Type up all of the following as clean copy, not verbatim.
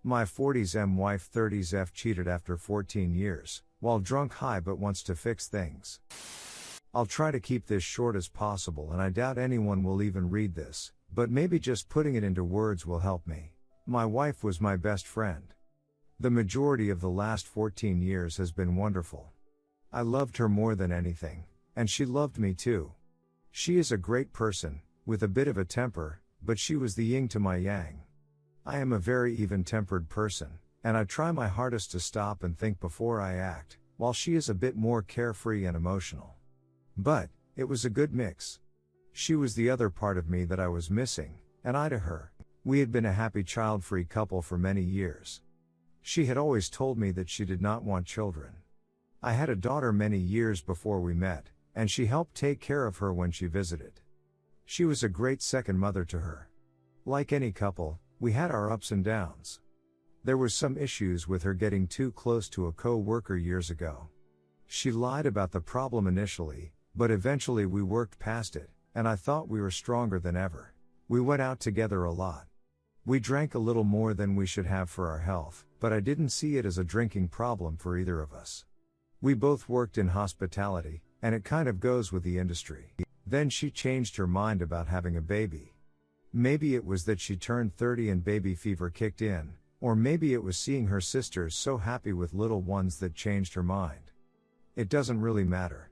My 40s M wife 30s F cheated after 14 years, while drunk high but wants to fix things. I'll try to keep this short as possible and I doubt anyone will even read this, but maybe just putting it into words will help me. My wife was my best friend. The majority of the last 14 years has been wonderful. I loved her more than anything, and she loved me too. She is a great person, with a bit of a temper, but she was the yin to my yang. I am a very even-tempered person, and I try my hardest to stop and think before I act, while she is a bit more carefree and emotional. But, it was a good mix. She was the other part of me that I was missing, and I to her. We had been a happy child-free couple for many years. She had always told me that she did not want children. I had a daughter many years before we met, and she helped take care of her when she visited. She was a great second mother to her. Like any couple, we had our ups and downs. There was some issues with her getting too close to a co-worker years ago. She lied about the problem initially, but eventually we worked past it, and I thought we were stronger than ever. We went out together a lot. We drank a little more than we should have for our health, but I didn't see it as a drinking problem for either of us. We both worked in hospitality, and it kind of goes with the industry. Then she changed her mind about having a baby. Maybe it was that she turned 30 and baby fever kicked in, or maybe it was seeing her sisters so happy with little ones that changed her mind. It doesn't really matter.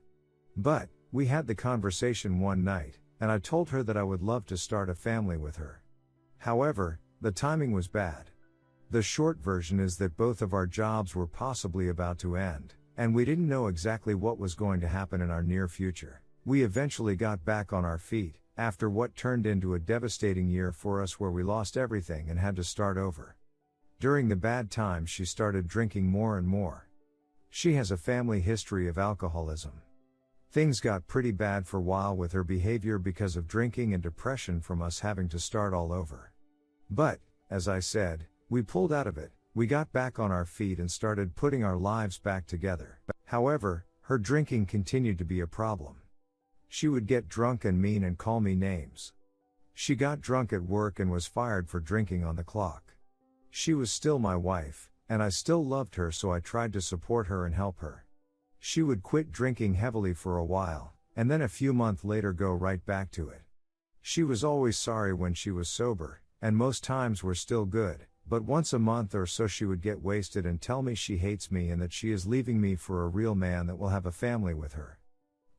But, we had the conversation one night, and I told her that I would love to start a family with her. However, the timing was bad. The short version is that both of our jobs were possibly about to end, and we didn't know exactly what was going to happen in our near future. We eventually got back on our feet, after what turned into a devastating year for us where we lost everything and had to start over. During the bad times she started drinking more and more. She has a family history of alcoholism. Things got pretty bad for a while with her behavior because of drinking and depression from us having to start all over. But, as I said, we pulled out of it, we got back on our feet and started putting our lives back together. However, her drinking continued to be a problem. She would get drunk and mean and call me names. She got drunk at work and was fired for drinking on the clock. She was still my wife, and I still loved her, so I tried to support her and help her. She would quit drinking heavily for a while, and then a few months later go right back to it. She was always sorry when she was sober, and most times were still good, but once a month or so she would get wasted and tell me she hates me and that she is leaving me for a real man that will have a family with her.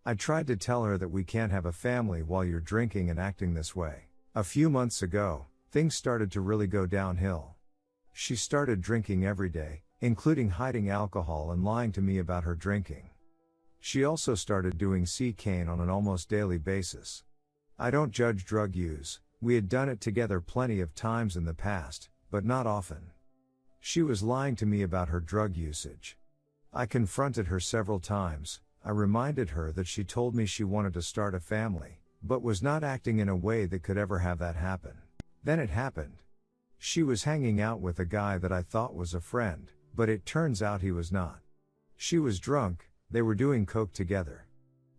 I tried to tell her that we can't have a family while you're drinking and acting this way. A few months ago, things started to really go downhill. She started drinking every day, including hiding alcohol and lying to me about her drinking. She also started doing cocaine on an almost daily basis. I don't judge drug use, we had done it together plenty of times in the past, but not often. She was lying to me about her drug usage. I confronted her several times. I reminded her that she told me she wanted to start a family, but was not acting in a way that could ever have that happen. Then it happened. She was hanging out with a guy that I thought was a friend, but it turns out he was not. She was drunk, they were doing coke together.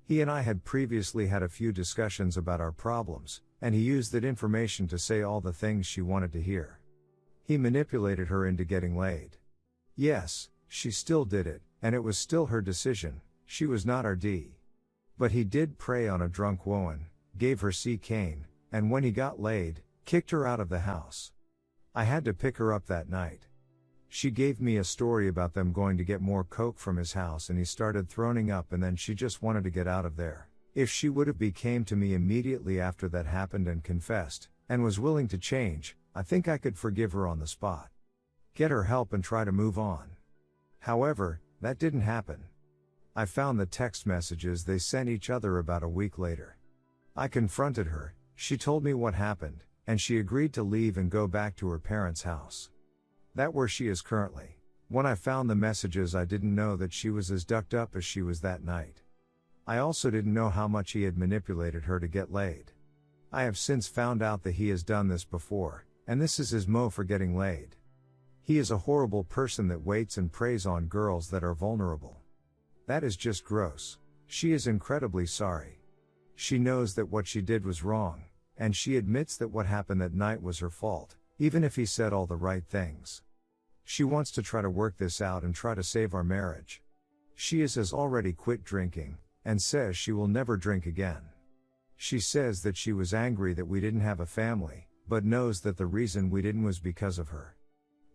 He and I had previously had a few discussions about our problems, and he used that information to say all the things she wanted to hear. He manipulated her into getting laid. Yes, she still did it, and it was still her decision. She was not our D. But he did prey on a drunk woman, gave her cocaine, and when he got laid, kicked her out of the house. I had to pick her up that night. She gave me a story about them going to get more coke from his house and he started throwing up and then she just wanted to get out of there. If she would have came to me immediately after that happened and confessed, and was willing to change, I think I could forgive her on the spot. Get her help and try to move on. However, that didn't happen. I found the text messages they sent each other about a week later. I confronted her, she told me what happened, and she agreed to leave and go back to her parents' house. That's where she is currently. When I found the messages I didn't know that she was as ducked up as she was that night. I also didn't know how much he had manipulated her to get laid. I have since found out that he has done this before, and this is his mo for getting laid. He is a horrible person that waits and preys on girls that are vulnerable. That is just gross. She is incredibly sorry. She knows that what she did was wrong, and she admits that what happened that night was her fault, even if he said all the right things. She wants to try to work this out and try to save our marriage. She has already quit drinking, and says she will never drink again. She says that she was angry that we didn't have a family, but knows that the reason we didn't was because of her.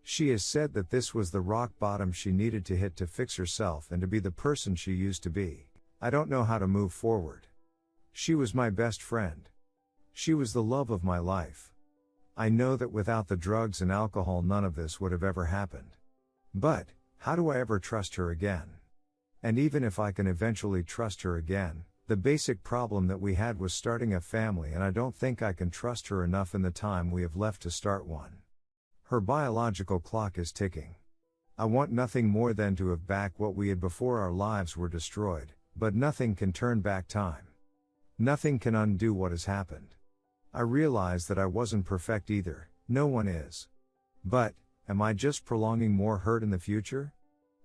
She has said that this was the rock bottom she needed to hit to fix herself and to be the person she used to be. I don't know how to move forward. She was my best friend. She was the love of my life. I know that without the drugs and alcohol none of this would have ever happened. But, how do I ever trust her again? And even if I can eventually trust her again, the basic problem that we had was starting a family, and I don't think I can trust her enough in the time we have left to start one. Her biological clock is ticking. I want nothing more than to have back what we had before our lives were destroyed, but nothing can turn back time. Nothing can undo what has happened. I realize that I wasn't perfect either, no one is. But, am I just prolonging more hurt in the future?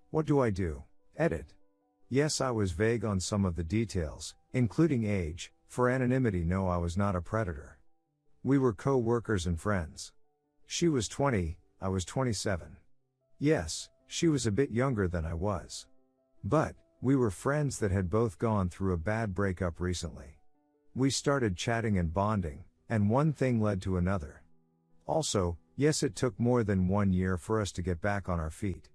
What do I do? Edit. Yes, I was vague on some of the details, including age. For anonymity, no, I was not a predator. We were co-workers and friends. She was 20, I was 27. Yes, she was a bit younger than I was. But, we were friends that had both gone through a bad breakup recently. We started chatting and bonding, and one thing led to another. Also, yes, it took more than 1 year for us to get back on our feet.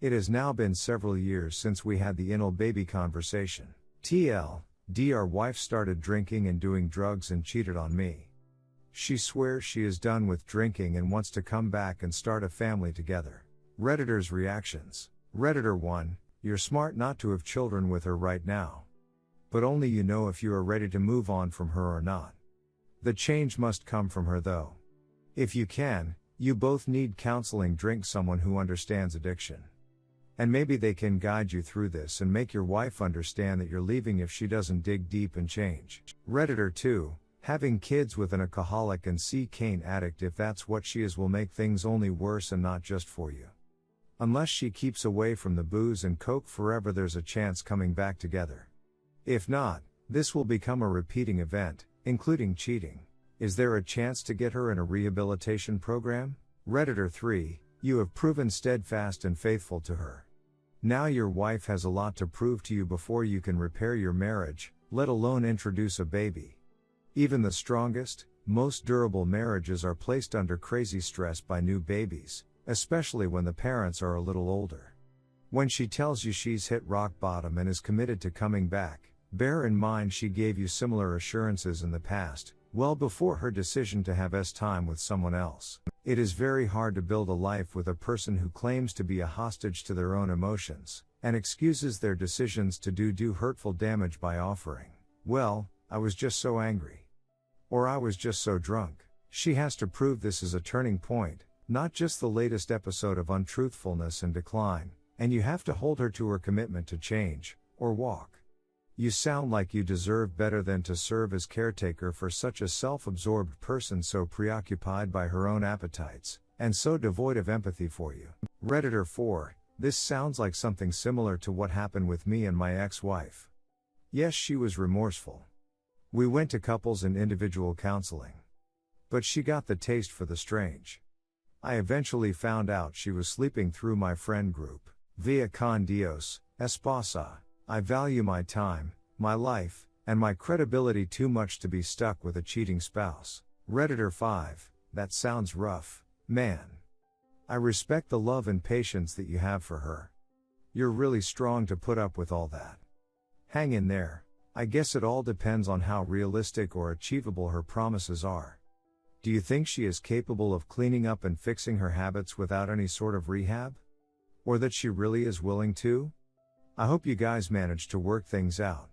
It has now been several years since we had the inal baby conversation. TLD, our wife started drinking and doing drugs and cheated on me. She swears she is done with drinking and wants to come back and start a family together. Redditors' reactions. Redditor 1, you're smart not to have children with her right now. But only you know if you are ready to move on from her or not. The change must come from her though. If you can, you both need counseling. Drink someone who understands addiction. And maybe they can guide you through this and make your wife understand that you're leaving if she doesn't dig deep and change. Redditor 2, having kids with an alcoholic and cocaine addict, if that's what she is, will make things only worse and not just for you. Unless she keeps away from the booze and coke forever, there's a chance coming back together. If not, this will become a repeating event, including cheating. Is there a chance to get her in a rehabilitation program? Redditor 3, you have proven steadfast and faithful to her. Now your wife has a lot to prove to you before you can repair your marriage, let alone introduce a baby. Even the strongest, most durable marriages are placed under crazy stress by new babies, especially when the parents are a little older. When she tells you she's hit rock bottom and is committed to coming back, bear in mind she gave you similar assurances in the past, well before her decision to have time with someone else. It is very hard to build a life with a person who claims to be a hostage to their own emotions, and excuses their decisions to do hurtful damage by offering, well, I was just so angry. Or I was just so drunk. She has to prove this is a turning point, not just the latest episode of untruthfulness and decline, and you have to hold her to her commitment to change, or walk. You sound like you deserve better than to serve as caretaker for such a self-absorbed person so preoccupied by her own appetites, and so devoid of empathy for you. Redditor 4, this sounds like something similar to what happened with me and my ex-wife. Yes, she was remorseful. We went to couples and individual counseling. But she got the taste for the strange. I eventually found out she was sleeping through my friend group. Via con Dios, esposa. I value my time, my life, and my credibility too much to be stuck with a cheating spouse. Redditor 5, that sounds rough, man. I respect the love and patience that you have for her. You're really strong to put up with all that. Hang in there. I guess it all depends on how realistic or achievable her promises are. Do you think she is capable of cleaning up and fixing her habits without any sort of rehab? Or that she really is willing to? I hope you guys manage to work things out.